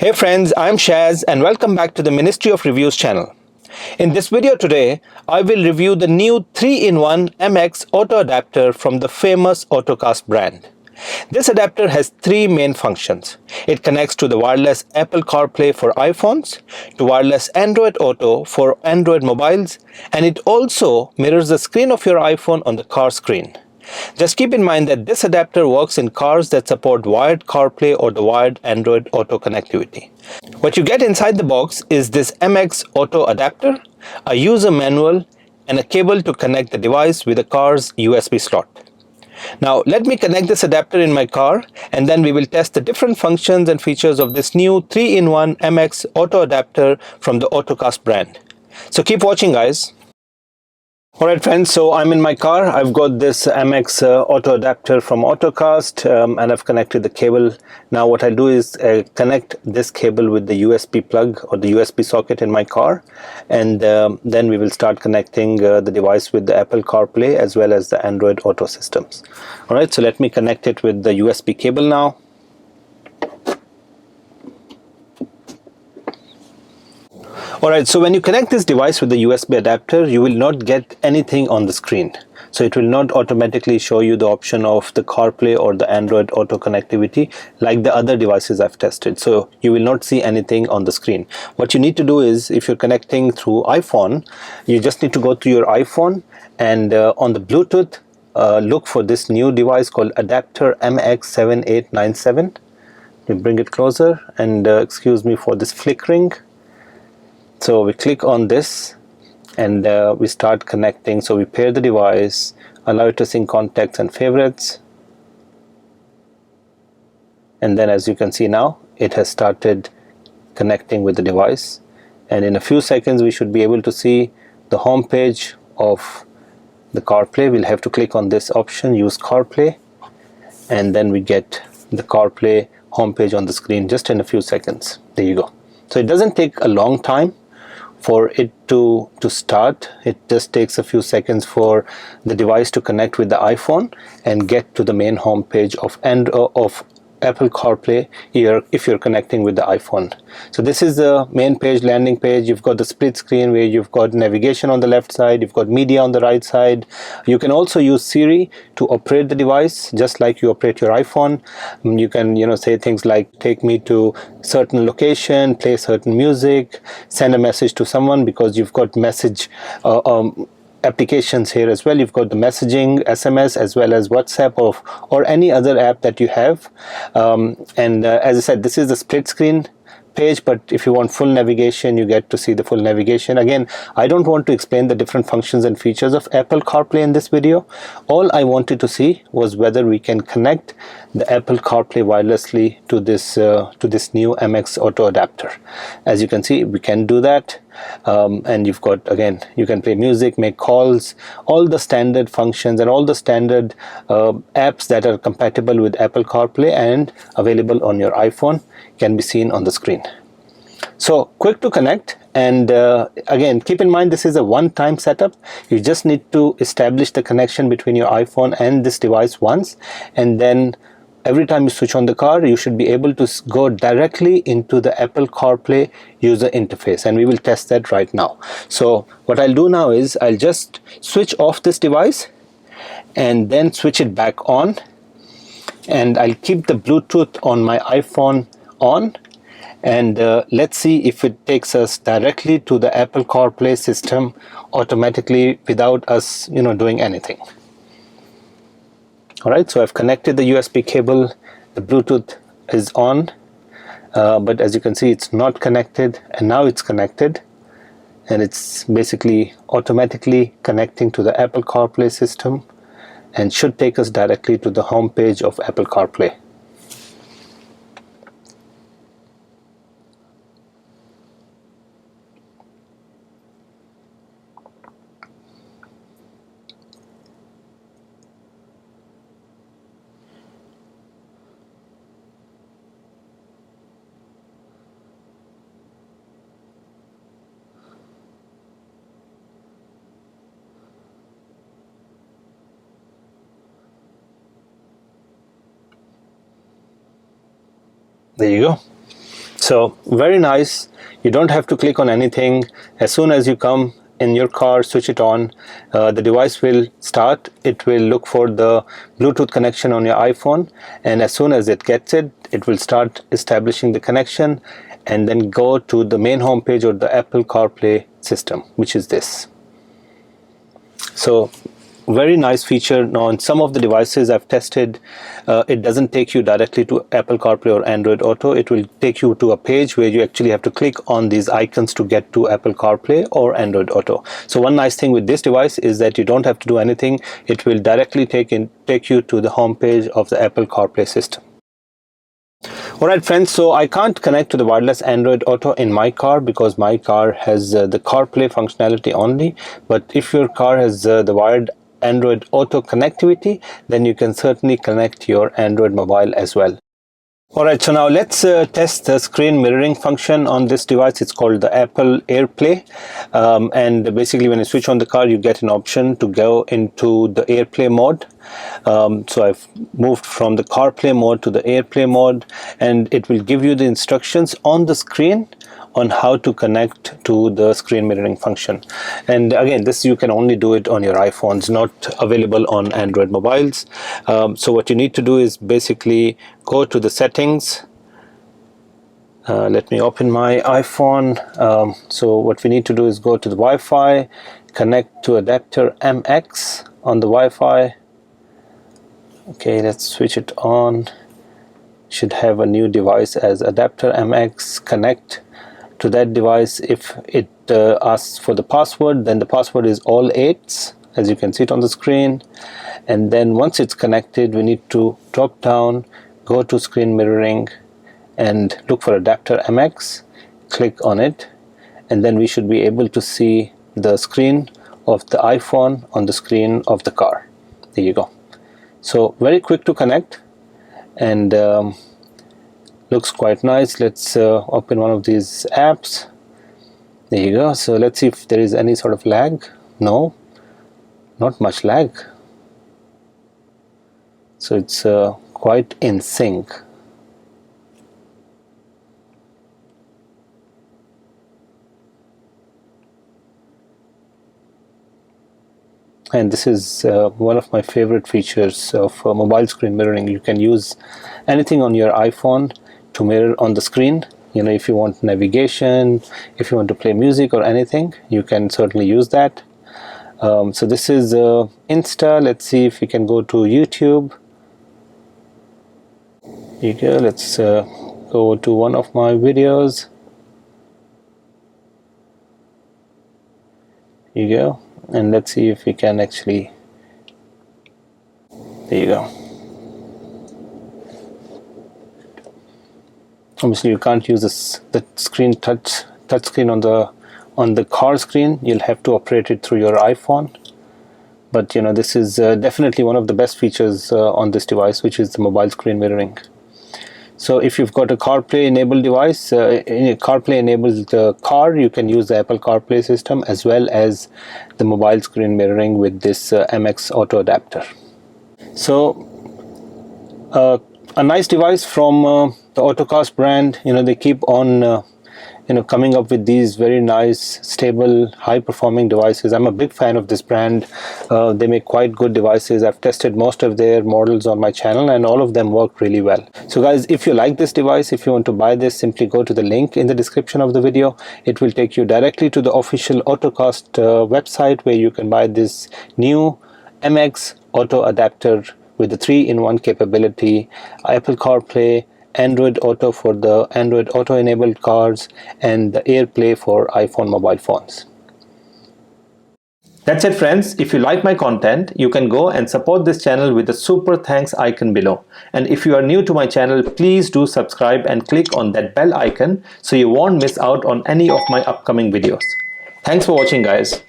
Hey friends, I'm Shaz and welcome back to the Ministry of Reviews channel. In this video today, I will review the new 3-in-1 MX auto adapter from the famous Ottocast brand. This adapter has three main functions. It connects to the wireless Apple CarPlay for iPhones, to wireless Android Auto for Android mobiles, and it also mirrors the screen of your iPhone on the car screen. Just keep in mind that this adapter works in cars that support wired CarPlay or the wired Android Auto connectivity. What you get inside the box is this MX Auto adapter, a user manual, and a cable to connect the device with the car's USB slot. Now let me connect this adapter in my car and then we will test the different functions and features of this new 3-in-1 MX Auto adapter from the Ottocast brand. So keep watching, guys. Alright friends, so I'm in my car. I've got this MX auto adapter from Ottocast and I've connected the cable. Now what I'll do is connect this cable with the USB plug or the USB socket in my car, and then we will start connecting the device with the Apple CarPlay as well as the Android Auto systems. Alright, so let me connect it with the USB cable now. Alright, so when you connect this device with the USB adapter, you will not get anything on the screen. So it will not automatically show you the option of the CarPlay or the Android Auto connectivity like the other devices I've tested. So you will not see anything on the screen. What you need to do is, if you're connecting through iPhone, you just need to go to your iPhone and on the Bluetooth, look for this new device called Adapter MX7897. You bring it closer and excuse me for this flickering. So we click on this and we start connecting. So we pair the device, allow it to sync contacts and favorites, and then as you can see now it has started connecting with the device, and in a few seconds we should be able to see the home page of the CarPlay. We'll have to click on this option, use CarPlay, and then we get the CarPlay homepage on the screen just in a few seconds. There you go. So it doesn't take a long time for it to start. It just takes a few seconds for the device to connect with the iPhone and get to the main home page of Apple CarPlay here if you're connecting with the iPhone. So this is the main page, landing page. You've got the split screen where you've got navigation on the left side, you've got media on the right side. You can also use Siri to operate the device just like you operate your iPhone. You can say things like take me to certain location, play certain music, send a message to someone, because you've got message applications here as well. You've got the messaging, SMS, as well as WhatsApp or any other app that you have. As I said, this is the split screen page, but if you want full navigation, you get to see the full navigation. Again, I don't want to explain the different functions and features of Apple CarPlay in this video. All I wanted to see was whether we can connect the Apple CarPlay wirelessly to this new MX Auto adapter. As you can see, we can do that. And you've got, again, you can play music, make calls, all the standard functions and all the standard apps that are compatible with Apple CarPlay and available on your iPhone can be seen on the screen. So quick to connect, and again, keep in mind this is a one-time setup. You just need to establish the connection between your iPhone and this device once, and then every time you switch on the car, you should be able to go directly into the Apple CarPlay user interface, and we will test that right now. So what I'll do now is I'll just switch off this device and then switch it back on, and I'll keep the Bluetooth on my iPhone on, and let's see if it takes us directly to the Apple CarPlay system automatically without us doing anything. Alright, so I've connected the USB cable, the Bluetooth is on, but as you can see it's not connected, and now it's connected, and it's basically automatically connecting to the Apple CarPlay system and should take us directly to the home page of Apple CarPlay. There you go. So very nice. You don't have to click on anything. As soon as you come in your car, switch it on, the device will start. It will look for the Bluetooth connection on your iPhone, and as soon as it gets it, it will start establishing the connection and then go to the main home page or the Apple CarPlay system, which is this. So very nice feature. Now on some of the devices I've tested, it doesn't take you directly to Apple CarPlay or Android Auto. It will take you to a page where you actually have to click on these icons to get to Apple CarPlay or Android Auto. So one nice thing with this device is that you don't have to do anything. It will directly take you to the home page of the Apple CarPlay system. Alright friends, so I can't connect to the wireless Android Auto in my car because my car has the CarPlay functionality only. But if your car has the wired Android Auto connectivity, then you can certainly connect your Android mobile as well. Alright, so now let's test the screen mirroring function on this device. It's called the Apple AirPlay, and basically when you switch on the car, you get an option to go into the AirPlay mode. So I've moved from the CarPlay mode to the AirPlay mode, and it will give you the instructions on the screen on how to connect to the screen mirroring function. And again, this you can only do it on your iPhones, not available on Android mobiles. So what you need to do is basically go to the settings. Let me open my iPhone. So what we need to do is go to the Wi-Fi, connect to adapter MX on the Wi-Fi. Okay, let's switch it on. Should have a new device as adapter MX. Connect to that device. If it asks for the password, then the password is all 8s, as you can see it on the screen. And then once it's connected, we need to drop down, go to screen mirroring and look for adapter MX, click on it, and then we should be able to see the screen of the iPhone on the screen of the car. There you go. So very quick to connect, and looks quite nice. Let's open one of these apps. There you go. So let's see if there is any sort of lag. No, not much lag. So it's quite in sync. And this is one of my favorite features of mobile screen mirroring. You can use anything on your iPhone to mirror on the screen. You know, if you want navigation, if you want to play music or anything, you can certainly use that. So this is Insta. Let's see if we can go to YouTube. Here you go. Let's go to one of my videos. Here you go. And let's see if we can actually, there you go. Obviously you can't use the screen touch screen on the car screen. You'll have to operate it through your iPhone. But you know, this is definitely one of the best features on this device, which is the mobile screen mirroring. So if you've got a CarPlay enabled device, in a CarPlay enabled car, you can use the Apple CarPlay system as well as the mobile screen mirroring with this MX Auto adapter. So a nice device from the Ottocast brand. You know, they keep on coming up with these very nice, stable, high-performing devices. I'm a big fan of this brand. They make quite good devices. I've tested most of their models on my channel, and all of them work really well. So guys, if you like this device, if you want to buy this, simply go to the link in the description of the video. It will take you directly to the official Ottocast website, where you can buy this new MX Auto adapter with the 3-in-1 capability, Apple CarPlay, Android Auto for the Android Auto enabled cars, and the AirPlay for iPhone mobile phones. That's it friends. If you like my content, you can go and support this channel with the super thanks icon below. And if you are new to my channel, please do subscribe and click on that bell icon so you won't miss out on any of my upcoming videos. Thanks for watching guys.